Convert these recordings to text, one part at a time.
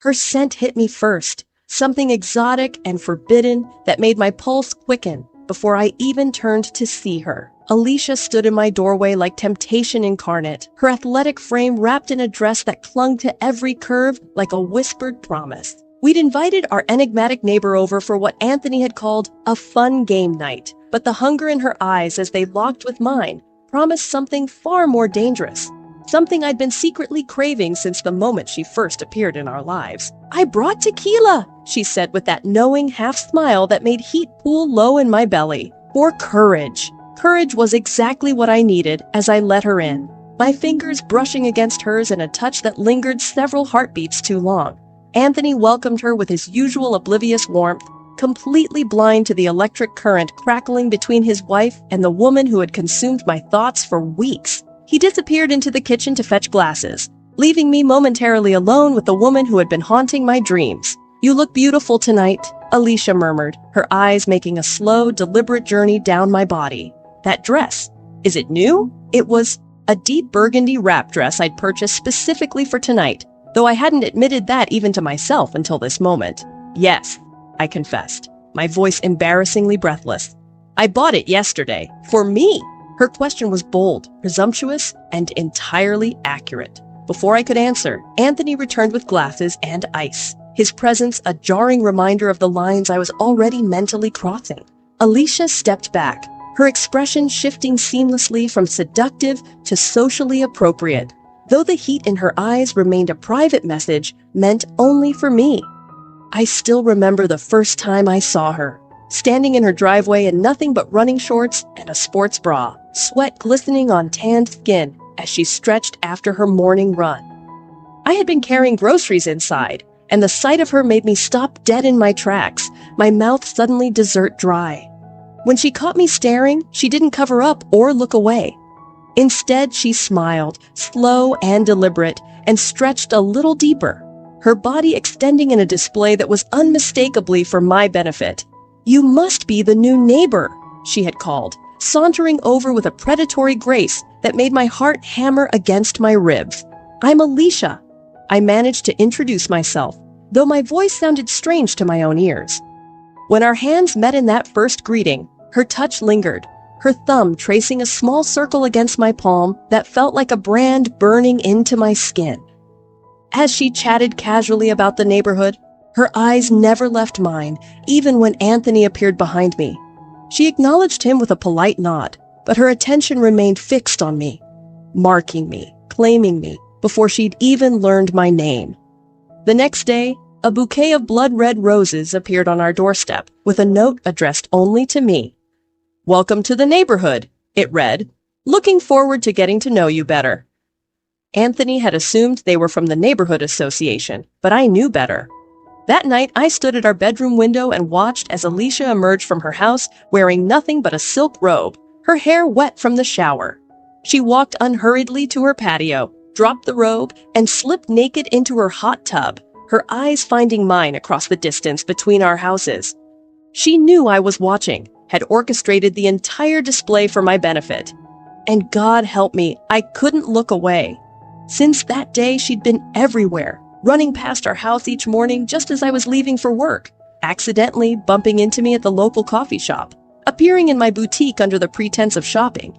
Her scent hit me first, something exotic and forbidden that made my pulse quicken before I even turned to see her. Alicia stood in my doorway like temptation incarnate, her athletic frame wrapped in a dress that clung to every curve like a whispered promise. We'd invited our enigmatic neighbor over for what Anthony had called a fun game night, but the hunger in her eyes as they locked with mine promised something far more dangerous. Something I'd been secretly craving since the moment she first appeared in our lives. "I brought tequila," she said with that knowing half-smile that made heat pool low in my belly. Or courage. Courage was exactly what I needed as I let her in, my fingers brushing against hers in a touch that lingered several heartbeats too long. Anthony welcomed her with his usual oblivious warmth, completely blind to the electric current crackling between his wife and the woman who had consumed my thoughts for weeks. He disappeared into the kitchen to fetch glasses, leaving me momentarily alone with the woman who had been haunting my dreams. "You look beautiful tonight," Alicia murmured, her eyes making a slow, deliberate journey down my body. "That dress, is it new?" It was a deep burgundy wrap dress I'd purchased specifically for tonight, though I hadn't admitted that even to myself until this moment. "Yes," I confessed, my voice embarrassingly breathless. "I bought it yesterday. For me." Her question was bold, presumptuous, and entirely accurate. Before I could answer, Anthony returned with glasses and ice, his presence a jarring reminder of the lines I was already mentally crossing. Alicia stepped back, her expression shifting seamlessly from seductive to socially appropriate, though the heat in her eyes remained a private message meant only for me. I still remember the first time I saw her, standing in her driveway in nothing but running shorts and a sports bra, sweat glistening on tanned skin as she stretched after her morning run. I had been carrying groceries inside, and the sight of her made me stop dead in my tracks, my mouth suddenly dessert dry. When she caught me staring, she didn't cover up or look away. Instead, she smiled, slow and deliberate, and stretched a little deeper, her body extending in a display that was unmistakably for my benefit. "You must be the new neighbor," she had called, sauntering over with a predatory grace that made my heart hammer against my ribs. "I'm Alicia." I managed to introduce myself, though my voice sounded strange to my own ears. When our hands met in that first greeting, her touch lingered, her thumb tracing a small circle against my palm that felt like a brand burning into my skin. As she chatted casually about the neighborhood, her eyes never left mine, even when Anthony appeared behind me. She acknowledged him with a polite nod, but her attention remained fixed on me, marking me, claiming me, before she'd even learned my name. The next day, a bouquet of blood-red roses appeared on our doorstep, with a note addressed only to me. "Welcome to the neighborhood," it read. "Looking forward to getting to know you better." Anthony had assumed they were from the neighborhood association, but I knew better. That night, I stood at our bedroom window and watched as Alicia emerged from her house wearing nothing but a silk robe, her hair wet from the shower. She walked unhurriedly to her patio, dropped the robe, and slipped naked into her hot tub, her eyes finding mine across the distance between our houses. She knew I was watching, had orchestrated the entire display for my benefit. And God help me, I couldn't look away. Since that day, she'd been everywhere, running past our house each morning just as I was leaving for work, accidentally bumping into me at the local coffee shop, appearing in my boutique under the pretense of shopping.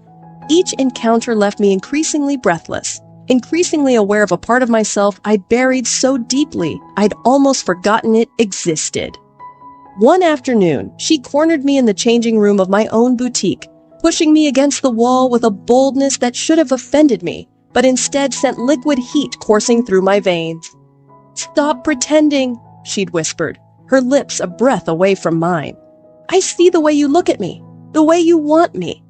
Each encounter left me increasingly breathless, increasingly aware of a part of myself I'd buried so deeply I'd almost forgotten it existed. One afternoon, she cornered me in the changing room of my own boutique, pushing me against the wall with a boldness that should have offended me, but instead sent liquid heat coursing through my veins. "Stop pretending," she'd whispered, her lips a breath away from mine. "I see the way you look at me, the way you want me."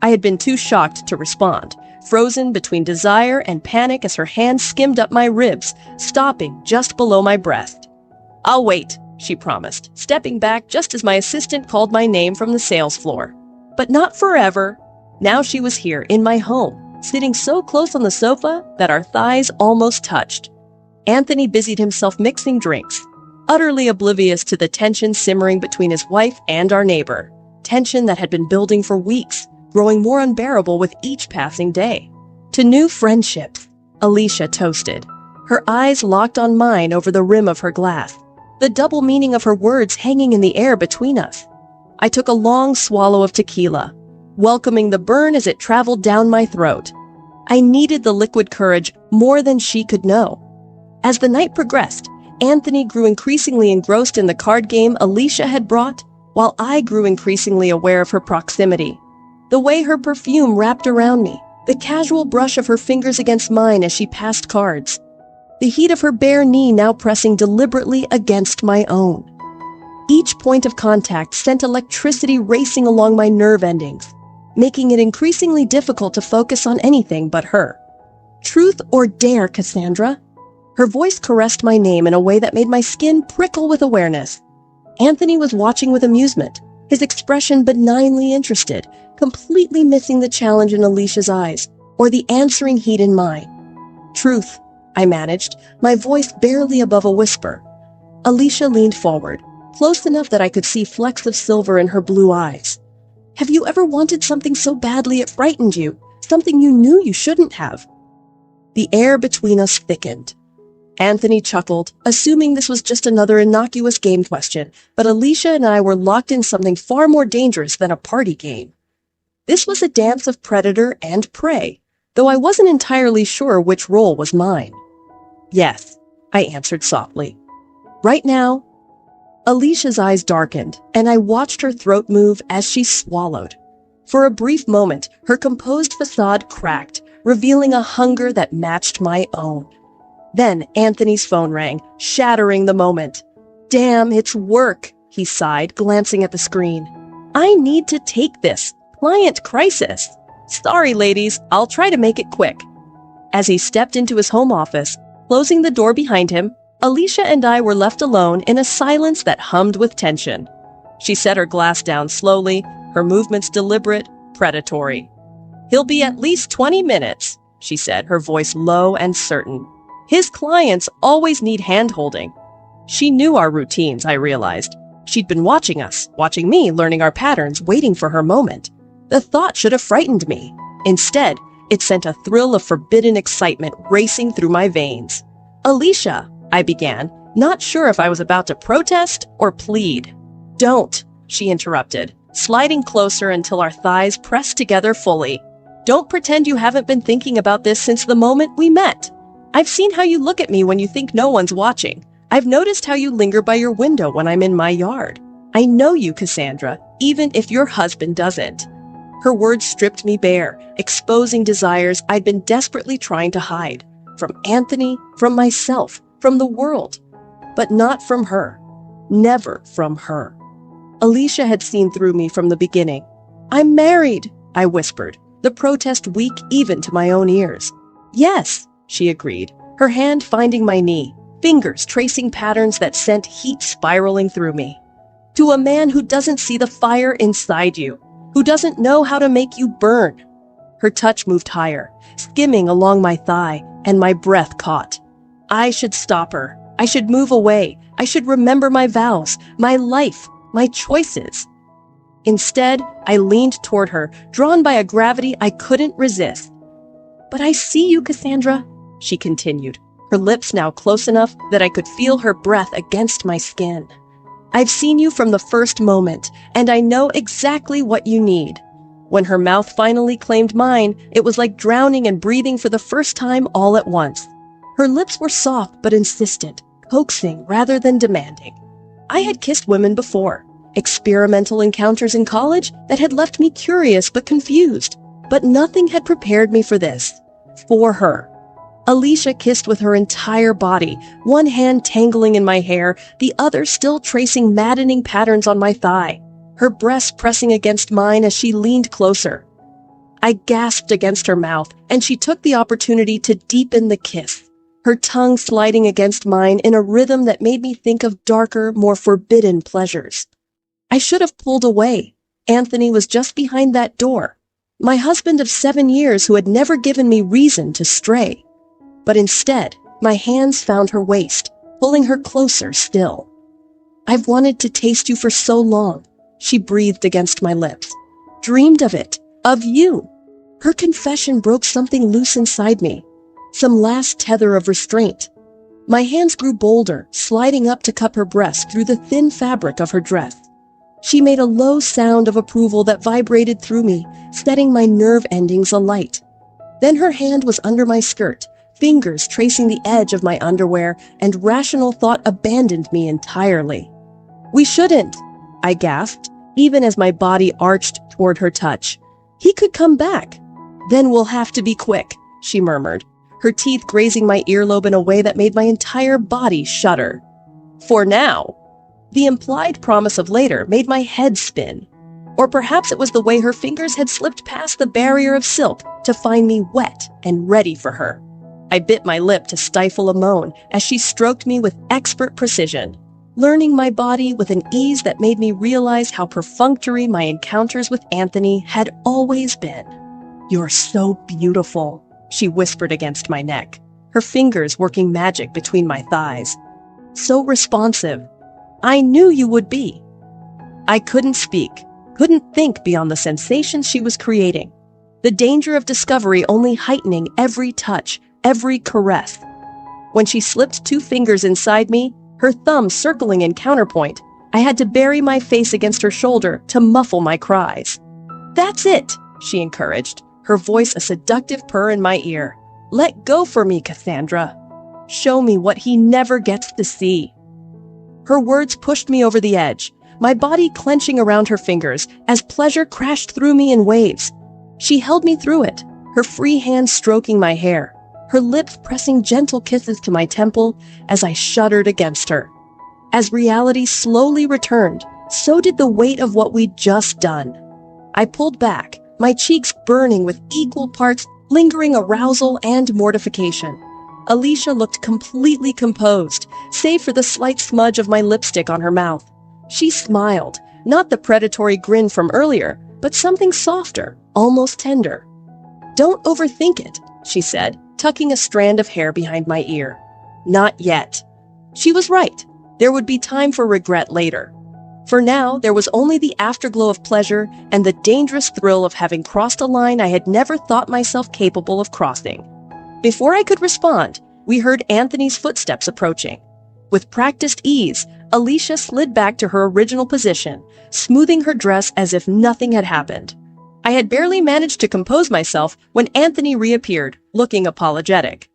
I had been too shocked to respond, frozen between desire and panic as her hand skimmed up my ribs, stopping just below my breast. "I'll wait," she promised, stepping back just as my assistant called my name from the sales floor. But not forever. Now she was here, in my home, sitting so close on the sofa that our thighs almost touched. Anthony busied himself mixing drinks, utterly oblivious to the tension simmering between his wife and our neighbor, tension that had been building for weeks, growing more unbearable with each passing day. "To new friendships," Alicia toasted, her eyes locked on mine over the rim of her glass, the double meaning of her words hanging in the air between us. I took a long swallow of tequila, welcoming the burn as it traveled down my throat. I needed the liquid courage more than she could know. As the night progressed, Anthony grew increasingly engrossed in the card game Alicia had brought, while I grew increasingly aware of her proximity. The way her perfume wrapped around me, the casual brush of her fingers against mine as she passed cards, the heat of her bare knee now pressing deliberately against my own. Each point of contact sent electricity racing along my nerve endings, making it increasingly difficult to focus on anything but her. Truth or dare, Cassandra? Her voice caressed my name in a way that made my skin prickle with awareness. Anthony was watching with amusement, his expression benignly interested, completely missing the challenge in Alicia's eyes, or the answering heat in mine. Truth, I managed, my voice barely above a whisper. Alicia leaned forward, close enough that I could see flecks of silver in her blue eyes. Have you ever wanted something so badly it frightened you, something you knew you shouldn't have? The air between us thickened. Anthony chuckled, assuming this was just another innocuous game question, but Alicia and I were locked in something far more dangerous than a party game. This was a dance of predator and prey, though I wasn't entirely sure which role was mine. Yes, I answered softly. Right now. Alicia's eyes darkened, and I watched her throat move as she swallowed. For a brief moment, her composed facade cracked, revealing a hunger that matched my own. Then Anthony's phone rang, shattering the moment. Damn, it's work, he sighed, glancing at the screen. I need to take this. Client crisis. Sorry, ladies, I'll try to make it quick. As he stepped into his home office, closing the door behind him, Alicia and I were left alone in a silence that hummed with tension. She set her glass down slowly, her movements deliberate, predatory. He'll be at least 20 minutes, she said, her voice low and certain. His clients always need hand-holding. She knew our routines, I realized. She'd been watching us, watching me, learning our patterns, waiting for her moment. The thought should have frightened me. Instead, it sent a thrill of forbidden excitement racing through my veins. Alicia, I began, not sure if I was about to protest or plead. Don't, she interrupted, sliding closer until our thighs pressed together fully. Don't pretend you haven't been thinking about this since the moment we met. I've seen how you look at me when you think no one's watching. I've noticed how you linger by your window when I'm in my yard. I know you, Cassandra, even if your husband doesn't. Her words stripped me bare, exposing desires I'd been desperately trying to hide. From Anthony, from myself, from the world. But not from her. Never from her. Alicia had seen through me from the beginning. I'm married, I whispered, the protest weak even to my own ears. Yes, she agreed, her hand finding my knee, fingers tracing patterns that sent heat spiraling through me. To a man who doesn't see the fire inside you, who doesn't know how to make you burn. Her touch moved higher, skimming along my thigh, and my breath caught. I should stop her. I should move away. I should remember my vows, my life, my choices. Instead, I leaned toward her, drawn by a gravity I couldn't resist. But I see you, Cassandra, she continued, her lips now close enough that I could feel her breath against my skin. I've seen you from the first moment, and I know exactly what you need. When her mouth finally claimed mine, it was like drowning and breathing for the first time all at once. Her lips were soft but insistent, coaxing rather than demanding. I had kissed women before, experimental encounters in college that had left me curious but confused, but nothing had prepared me for this. For her. Alicia kissed with her entire body, one hand tangling in my hair, the other still tracing maddening patterns on my thigh, her breast pressing against mine as she leaned closer. I gasped against her mouth, and she took the opportunity to deepen the kiss, her tongue sliding against mine in a rhythm that made me think of darker, more forbidden pleasures. I should have pulled away. Anthony was just behind that door, my husband of 7 years who had never given me reason to stray. But instead, my hands found her waist, pulling her closer still. I've wanted to taste you for so long, she breathed against my lips. Dreamed of it, of you. Her confession broke something loose inside me, some last tether of restraint, My hands grew bolder, sliding up to cup her breast through the thin fabric of her dress. She made a low sound of approval that vibrated through me, setting my nerve endings alight. Then her hand was under my skirt, fingers tracing the edge of my underwear, and rational thought abandoned me entirely. "We shouldn't," I gasped, even as my body arched toward her touch. "He could come back." "Then we'll have to be quick," she murmured, her teeth grazing my earlobe in a way that made my entire body shudder. "For now." The implied promise of later made my head spin. Or perhaps it was the way her fingers had slipped past the barrier of silk to find me wet and ready for her. I bit my lip to stifle a moan as she stroked me with expert precision, learning my body with an ease that made me realize how perfunctory my encounters with Anthony had always been. "You're so beautiful," she whispered against my neck, her fingers working magic between my thighs. "So responsive. I knew you would be." I couldn't speak, couldn't think beyond the sensations she was creating, the danger of discovery only heightening every touch, every caress. When she slipped 2 fingers inside me, her thumb circling in counterpoint, I had to bury my face against her shoulder to muffle my cries. "That's it," she encouraged, her voice a seductive purr in my ear. "Let go for me, Cassandra. Show me what he never gets to see." Her words pushed me over the edge, my body clenching around her fingers as pleasure crashed through me in waves. She held me through it, her free hand stroking my hair, her lips pressing gentle kisses to my temple as I shuddered against her. As reality slowly returned, so did the weight of what we'd just done. I pulled back, my cheeks burning with equal parts lingering arousal and mortification. Alicia looked completely composed, save for the slight smudge of my lipstick on her mouth. She smiled, not the predatory grin from earlier, but something softer, almost tender. "Don't overthink it," she said, tucking a strand of hair behind my ear. "Not yet." She was right. There would be time for regret later. For now, there was only the afterglow of pleasure and the dangerous thrill of having crossed a line I had never thought myself capable of crossing. Before I could respond, we heard Anthony's footsteps approaching. With practiced ease, Alicia slid back to her original position, smoothing her dress as if nothing had happened. I had barely managed to compose myself when Anthony reappeared, looking apologetic.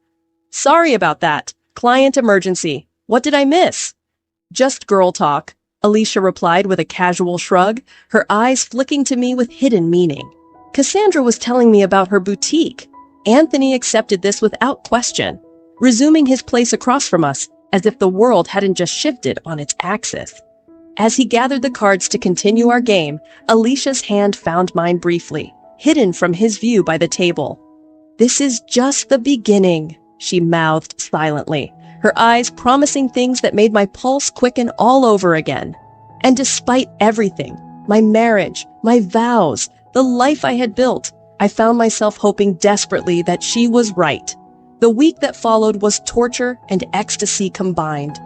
"Sorry about that. Client emergency. What did I miss?" "Just girl talk," Alicia replied with a casual shrug, her eyes flicking to me with hidden meaning. Cassandra was telling me about her boutique. Anthony accepted this without question, resuming his place across from us as if the world hadn't just shifted on its axis. As he gathered the cards to continue our game, Alicia's hand found mine briefly, hidden from his view by the table. "This is just the beginning," she mouthed silently, her eyes promising things that made my pulse quicken all over again. And despite everything, my marriage, my vows, the life I had built, I found myself hoping desperately that she was right. The week that followed was torture and ecstasy combined.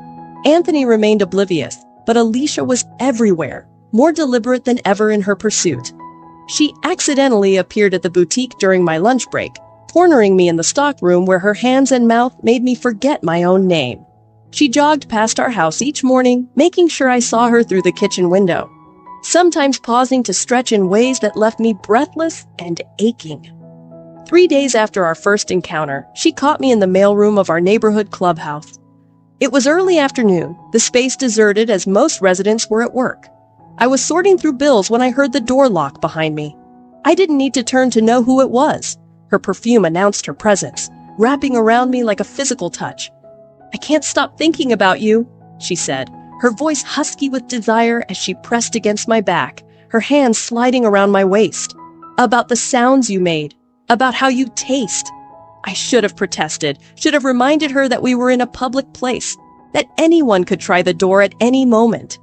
Anthony remained oblivious, but Alicia was everywhere, more deliberate than ever in her pursuit. She accidentally appeared at the boutique during my lunch break, cornering me in the stockroom where her hands and mouth made me forget my own name. She jogged past our house each morning, making sure I saw her through the kitchen window, sometimes pausing to stretch in ways that left me breathless and aching. 3 days after our first encounter, she caught me in the mailroom of our neighborhood clubhouse. It was early afternoon, the space deserted as most residents were at work. I was sorting through bills when I heard the door lock behind me. I didn't need to turn to know who it was. Her perfume announced her presence, wrapping around me like a physical touch. "I can't stop thinking about you," she said, her voice husky with desire as she pressed against my back, her hands sliding around my waist. "About the sounds you made, about how you taste." I should have protested, should have reminded her that we were in a public place, that anyone could try the door at any moment.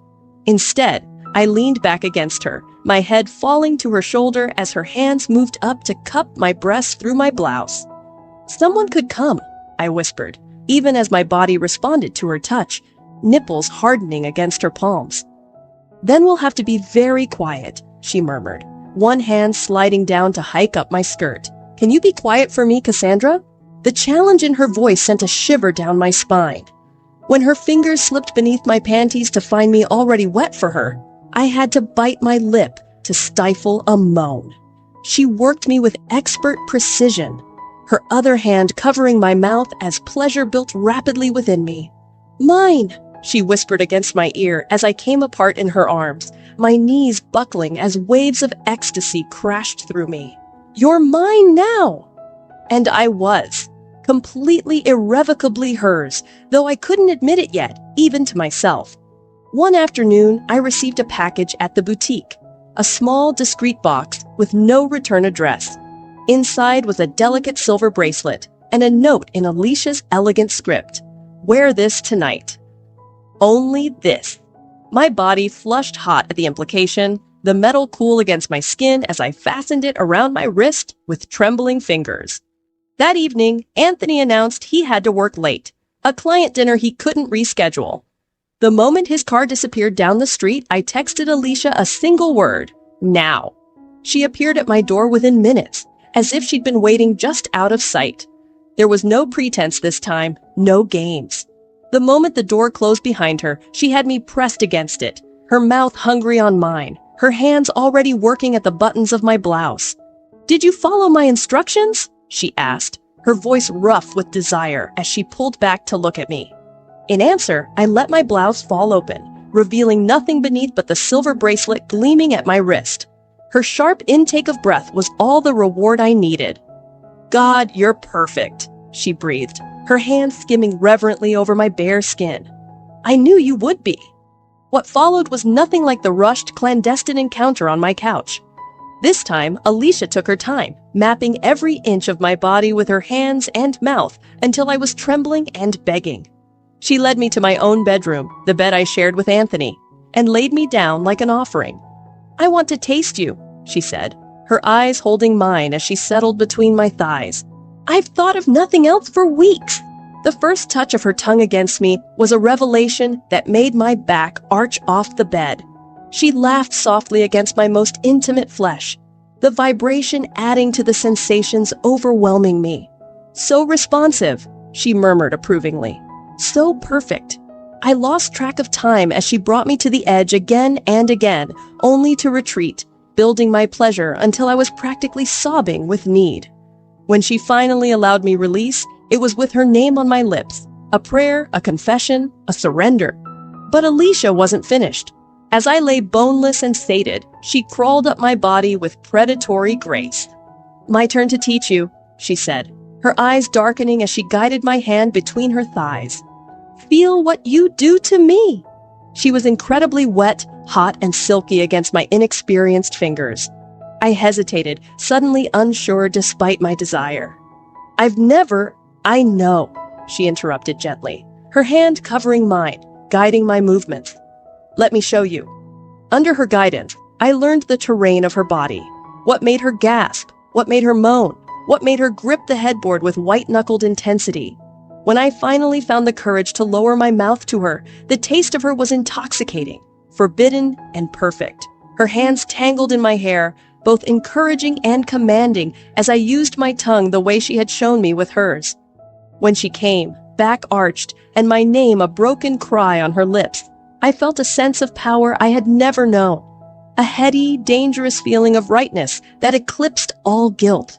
Instead, I leaned back against her, my head falling to her shoulder as her hands moved up to cup my breasts through my blouse. "Someone could come," I whispered, even as my body responded to her touch, nipples hardening against her palms. "Then we'll have to be very quiet," she murmured, one hand sliding down to hike up my skirt. "Can you be quiet for me, Cassandra?" The challenge in her voice sent a shiver down my spine, When her fingers slipped beneath my panties to find me already wet for her, I had to bite my lip to stifle a moan. She worked me with expert precision, her other hand covering my mouth as pleasure built rapidly within me. "Mine," she whispered against my ear as I came apart in her arms, my knees buckling as waves of ecstasy crashed through me. "You're mine now!" And I was, completely irrevocably hers, though I couldn't admit it yet, even to myself. One afternoon, I received a package at the boutique, a small, discreet box with no return address. Inside was a delicate silver bracelet and a note in Alicia's elegant script. "Wear this tonight." Only this. My body flushed hot at the implication, the metal cool against my skin as I fastened it around my wrist with trembling fingers. That evening, Anthony announced he had to work late, a client dinner he couldn't reschedule. The moment his car disappeared down the street, I texted Alicia a single word: "Now." She appeared at my door within minutes, as if she'd been waiting just out of sight. There was no pretense this time, no games. The moment the door closed behind her, she had me pressed against it, her mouth hungry on mine, her hands already working at the buttons of my blouse. "Did you follow my instructions?" she asked, her voice rough with desire as she pulled back to look at me. In answer, I let my blouse fall open, revealing nothing beneath but the silver bracelet gleaming at my wrist. Her sharp intake of breath was all the reward I needed. "God, you're perfect," she breathed, her hands skimming reverently over my bare skin. "I knew you would be." What followed was nothing like the rushed, clandestine encounter on my couch. This time, Alicia took her time, mapping every inch of my body with her hands and mouth until I was trembling and begging. She led me to my own bedroom, the bed I shared with Anthony, and laid me down like an offering. "I want to taste you," she said, her eyes holding mine as she settled between my thighs. "I've thought of nothing else for weeks." The first touch of her tongue against me was a revelation that made my back arch off the bed. She laughed softly against my most intimate flesh, the vibration adding to the sensations overwhelming me. "So responsive," she murmured approvingly. "So perfect." I lost track of time as she brought me to the edge again and again, only to retreat, building my pleasure until I was practically sobbing with need. When she finally allowed me release, it was with her name on my lips, a prayer, a confession, a surrender. But Alicia wasn't finished. As I lay boneless and sated, she crawled up my body with predatory grace. "My turn to teach you," she said, her eyes darkening as she guided my hand between her thighs. "Feel what you do to me." She was incredibly wet, hot, and silky against my inexperienced fingers. I hesitated, suddenly unsure despite my desire. "I know," she interrupted gently, her hand covering mine, guiding my movements. "Let me show you." Under her guidance, I learned the terrain of her body. What made her gasp? What made her moan? What made her grip the headboard with white-knuckled intensity? When I finally found the courage to lower my mouth to her, the taste of her was intoxicating, forbidden and perfect. Her hands tangled in my hair, both encouraging and commanding as I used my tongue the way she had shown me with hers. When she came, back arched, and my name a broken cry on her lips, I felt a sense of power I had never known. A heady, dangerous feeling of rightness that eclipsed all guilt.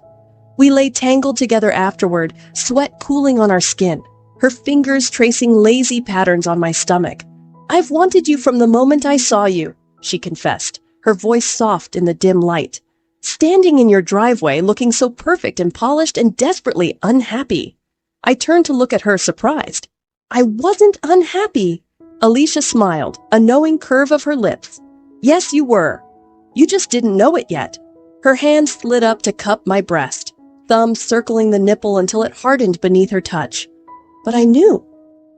We lay tangled together afterward, sweat cooling on our skin, her fingers tracing lazy patterns on my stomach. "I've wanted you from the moment I saw you," she confessed, her voice soft in the dim light. "Standing in your driveway, looking so perfect and polished and desperately unhappy." I turned to look at her, surprised. "I wasn't unhappy." Alicia smiled, a knowing curve of her lips. "Yes, you were. You just didn't know it yet." Her hand slid up to cup my breast, thumb circling the nipple until it hardened beneath her touch. "But I knew.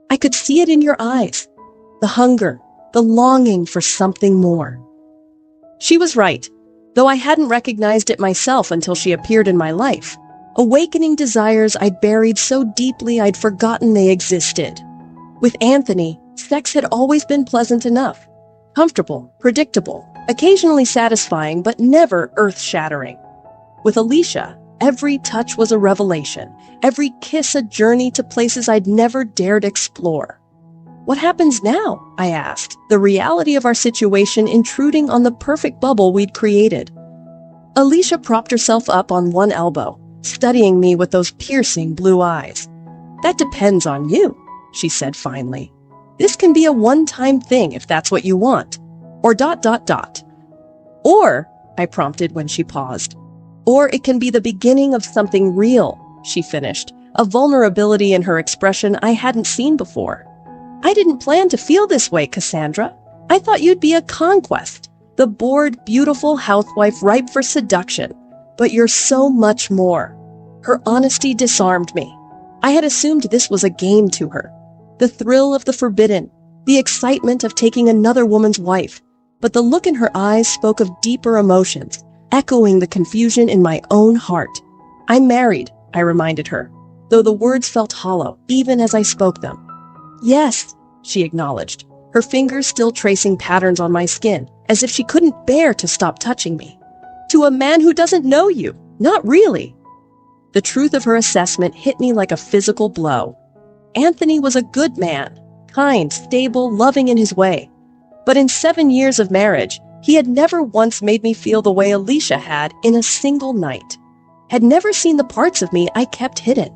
I could see it in your eyes. The hunger, the longing for something more." She was right, though I hadn't recognized it myself until she appeared in my life, awakening desires I'd buried so deeply I'd forgotten they existed. With Anthony, sex had always been pleasant enough, comfortable, predictable, occasionally satisfying, but never earth-shattering. With Alicia, every touch was a revelation, every kiss a journey to places I'd never dared explore. What happens now? I asked, the reality of our situation intruding on the perfect bubble we'd created. Alicia propped herself up on one elbow, studying me with those piercing blue eyes. That depends on you, she said finally. This can be a one-time thing if that's what you want. Or ... Or, I prompted when she paused. Or it can be the beginning of something real, she finished, a vulnerability in her expression I hadn't seen before. I didn't plan to feel this way, Cassandra. I thought you'd be a conquest, the bored, beautiful housewife ripe for seduction. But you're so much more. Her honesty disarmed me. I had assumed this was a game to her. The thrill of the forbidden, the excitement of taking another woman's wife. But the look in her eyes spoke of deeper emotions, echoing the confusion in my own heart. I'm married, I reminded her, though the words felt hollow, even as I spoke them. Yes, she acknowledged, her fingers still tracing patterns on my skin, as if she couldn't bear to stop touching me. To a man who doesn't know you, not really. The truth of her assessment hit me like a physical blow. Anthony was a good man, kind, stable, loving in his way. But in 7 years of marriage, he had never once made me feel the way Alicia had in a single night. Had never seen the parts of me I kept hidden.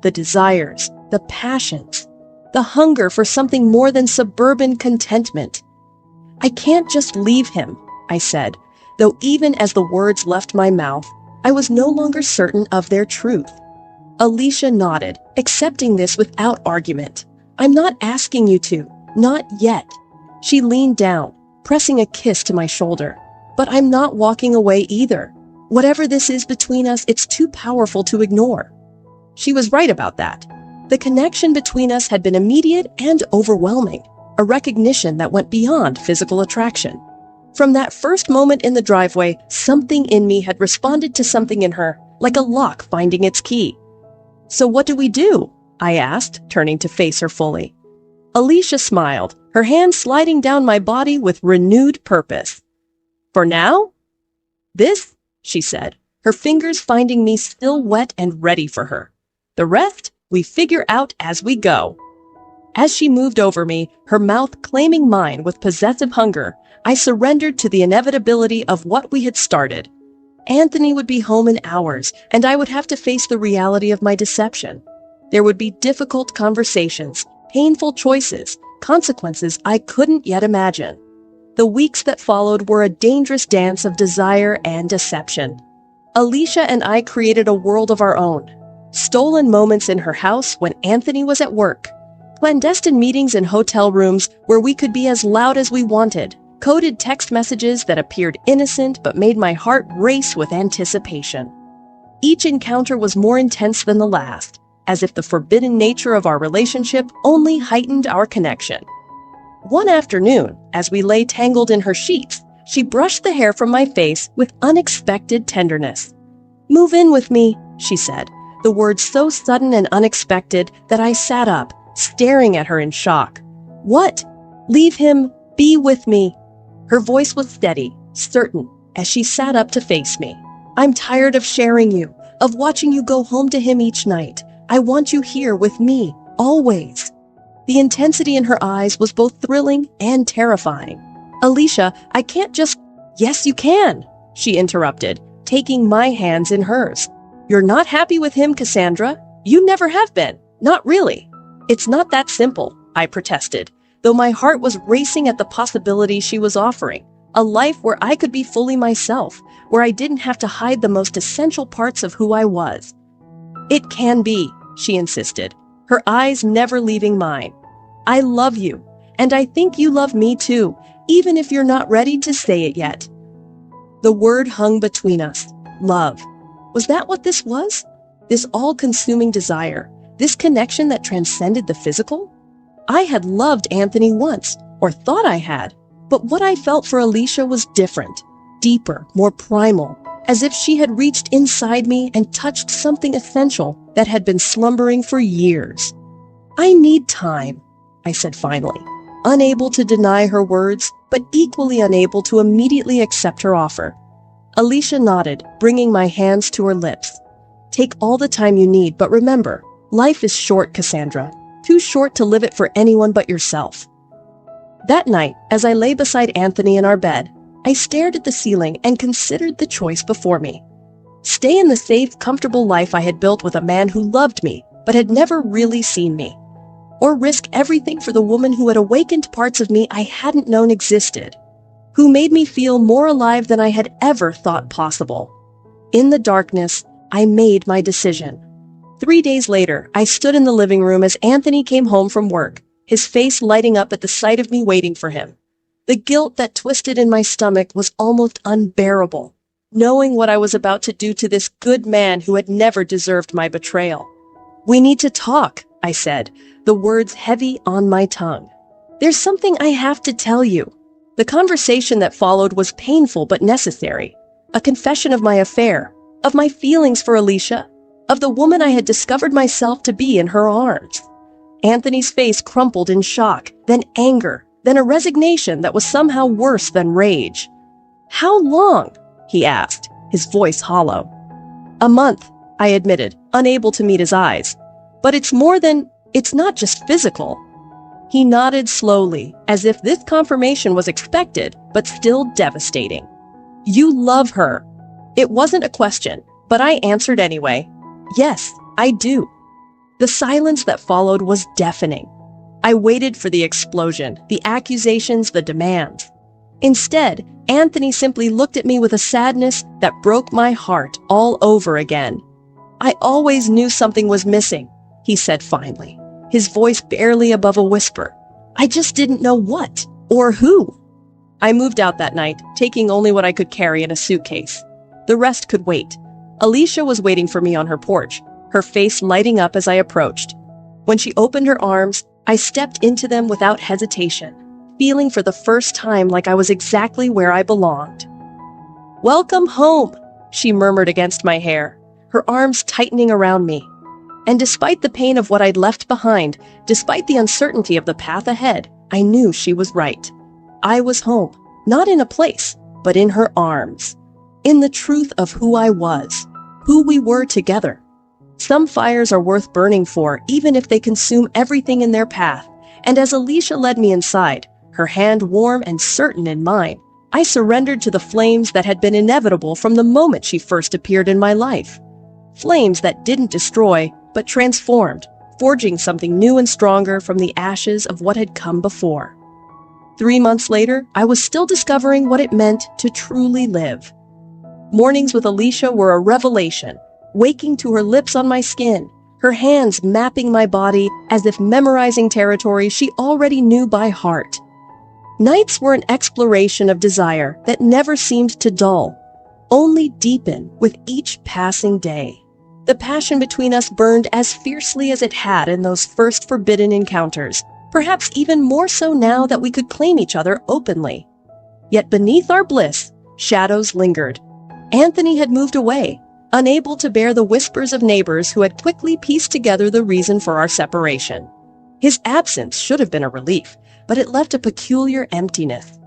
The desires, the passions, the hunger for something more than suburban contentment. I can't just leave him, I said, though even as the words left my mouth, I was no longer certain of their truth. Alicia nodded, accepting this without argument. I'm not asking you to, not yet. She leaned down, pressing a kiss to my shoulder. But I'm not walking away either. Whatever this is between us, it's too powerful to ignore. She was right about that. The connection between us had been immediate and overwhelming, a recognition that went beyond physical attraction. From that first moment in the driveway, something in me had responded to something in her, like a lock finding its key. So what do we do? I asked, turning to face her fully. Alicia smiled, her hand sliding down my body with renewed purpose. For now? This, she said, her fingers finding me still wet and ready for her. The rest, we figure out as we go. As she moved over me, her mouth claiming mine with possessive hunger, I surrendered to the inevitability of what we had started. Anthony would be home in hours, and I would have to face the reality of my deception. There would be difficult conversations, painful choices, consequences I couldn't yet imagine. The weeks that followed were a dangerous dance of desire and deception. Alicia and I created a world of our own. Stolen moments in her house when Anthony was at work. Clandestine meetings in hotel rooms where we could be as loud as we wanted. Coded text messages that appeared innocent but made my heart race with anticipation. Each encounter was more intense than the last, as if the forbidden nature of our relationship only heightened our connection. One afternoon, as we lay tangled in her sheets, she brushed the hair from my face with unexpected tenderness. "Move in with me," she said, the words so sudden and unexpected that I sat up, staring at her in shock. "What? Leave him, be with me." Her voice was steady, certain, as she sat up to face me. "I'm tired of sharing you, of watching you go home to him each night. I want you here with me, always." The intensity in her eyes was both thrilling and terrifying. "Alicia, I can't just—" "Yes, you can," she interrupted, taking my hands in hers. "You're not happy with him, Cassandra. You never have been. Not really." "It's not that simple," I protested, though my heart was racing at the possibility she was offering. A life where I could be fully myself, where I didn't have to hide the most essential parts of who I was. "It can be," she insisted, her eyes never leaving mine. "I love you, and I think you love me too, even if you're not ready to say it yet." The word hung between us. Love. Was that what this was? This all-consuming desire, this connection that transcended the physical? I had loved Anthony once, or thought I had, but what I felt for Alicia was different, deeper, more primal, as if she had reached inside me and touched something essential that had been slumbering for years. "I need time," I said finally, unable to deny her words, but equally unable to immediately accept her offer. Alicia nodded, bringing my hands to her lips. "Take all the time you need, but remember, life is short, Cassandra. too short to live it for anyone but yourself. That night, as I lay beside Anthony in our bed, I stared at the ceiling and considered the choice before me. Stay in the safe, comfortable life I had built with a man who loved me, but had never really seen me. Or risk everything for the woman who had awakened parts of me I hadn't known existed, who made me feel more alive than I had ever thought possible. In the darkness, I made my decision. 3 days later, I stood in the living room as Anthony came home from work, his face lighting up at the sight of me waiting for him. The guilt that twisted in my stomach was almost unbearable, knowing what I was about to do to this good man who had never deserved my betrayal. "We need to talk," I said, the words heavy on my tongue. "There's something I have to tell you." The conversation that followed was painful but necessary. A confession of my affair, of my feelings for Alicia, of the woman I had discovered myself to be in her arms. Anthony's face crumpled in shock, then anger, then a resignation that was somehow worse than rage. "How long?" he asked, his voice hollow. "A month," I admitted, unable to meet his eyes. "But it's not just physical." He nodded slowly, as if this confirmation was expected, but still devastating. "You love her." It wasn't a question, but I answered anyway. "Yes, I do." The silence that followed was deafening. I waited for the explosion, the accusations, the demands. Instead, Anthony simply looked at me with a sadness that broke my heart all over again. "I always knew something was missing," he said finally, his voice barely above a whisper. "I just didn't know what, or who." I moved out that night, taking only what I could carry in a suitcase. The rest could wait. Alicia was waiting for me on her porch, her face lighting up as I approached. When she opened her arms, I stepped into them without hesitation, feeling for the first time like I was exactly where I belonged. "Welcome home," she murmured against my hair, her arms tightening around me. And despite the pain of what I'd left behind, despite the uncertainty of the path ahead, I knew she was right. I was home, not in a place, but in her arms. In the truth of who I was, who we were together. Some fires are worth burning for, even if they consume everything in their path. And as Alicia led me inside, her hand warm and certain in mine, I surrendered to the flames that had been inevitable from the moment she first appeared in my life. Flames that didn't destroy, but transformed, forging something new and stronger from the ashes of what had come before. 3 months later, I was still discovering what it meant to truly live. Mornings with Alicia were a revelation, waking to her lips on my skin, her hands mapping my body as if memorizing territory she already knew by heart. Nights were an exploration of desire that never seemed to dull, only deepen with each passing day. The passion between us burned as fiercely as it had in those first forbidden encounters, perhaps even more so now that we could claim each other openly. Yet beneath our bliss, shadows lingered. Anthony had moved away, unable to bear the whispers of neighbors who had quickly pieced together the reason for our separation. His absence should have been a relief, but it left a peculiar emptiness.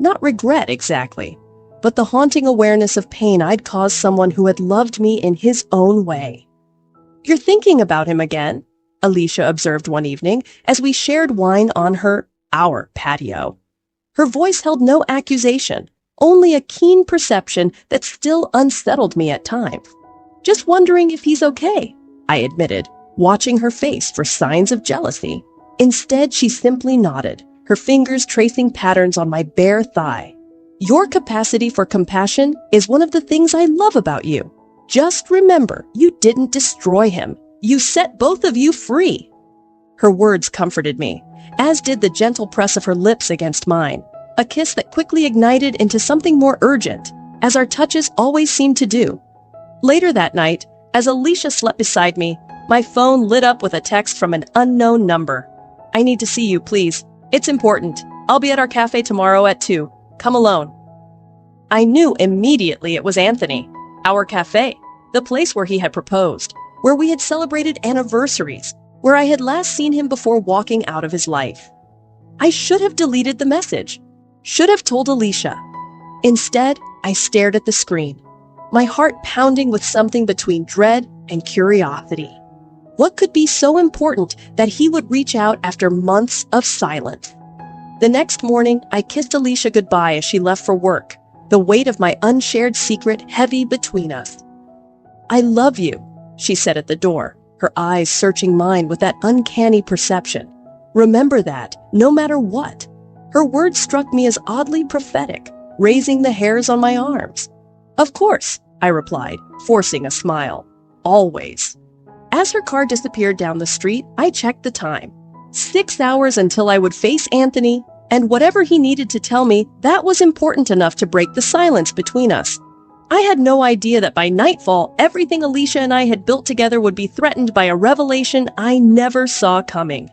Not regret exactly, but the haunting awareness of pain I'd caused someone who had loved me in his own way. "You're thinking about him again," Alicia observed one evening as we shared wine on our patio. Her voice held no accusation, only a keen perception that still unsettled me at times. "Just wondering if he's okay," I admitted, watching her face for signs of jealousy. Instead, she simply nodded, her fingers tracing patterns on my bare thigh. "Your capacity for compassion is one of the things I love about you. Just remember, you didn't destroy him. You set both of you free." Her words comforted me, as did the gentle press of her lips against mine, a kiss that quickly ignited into something more urgent, as our touches always seemed to do. Later that night, as Alicia slept beside me, my phone lit up with a text from an unknown number. "I need to see you, please. It's important. I'll be at our cafe tomorrow at 2. Come alone." I knew immediately it was Anthony. Our cafe, the place where he had proposed, where we had celebrated anniversaries, where I had last seen him before walking out of his life. I should have deleted the message, should have told Alicia. Instead, I stared at the screen, my heart pounding with something between dread and curiosity. What could be so important that he would reach out after months of silence? The next morning, I kissed Alicia goodbye as she left for work, the weight of my unshared secret heavy between us. "I love you," she said at the door, her eyes searching mine with that uncanny perception. "Remember that, no matter what." Her words struck me as oddly prophetic, raising the hairs on my arms. "Of course," I replied, forcing a smile. "Always." As her car disappeared down the street, I checked the time. 6 hours until I would face Anthony, and whatever he needed to tell me, that was important enough to break the silence between us. I had no idea that by nightfall, everything Alicia and I had built together would be threatened by a revelation I never saw coming.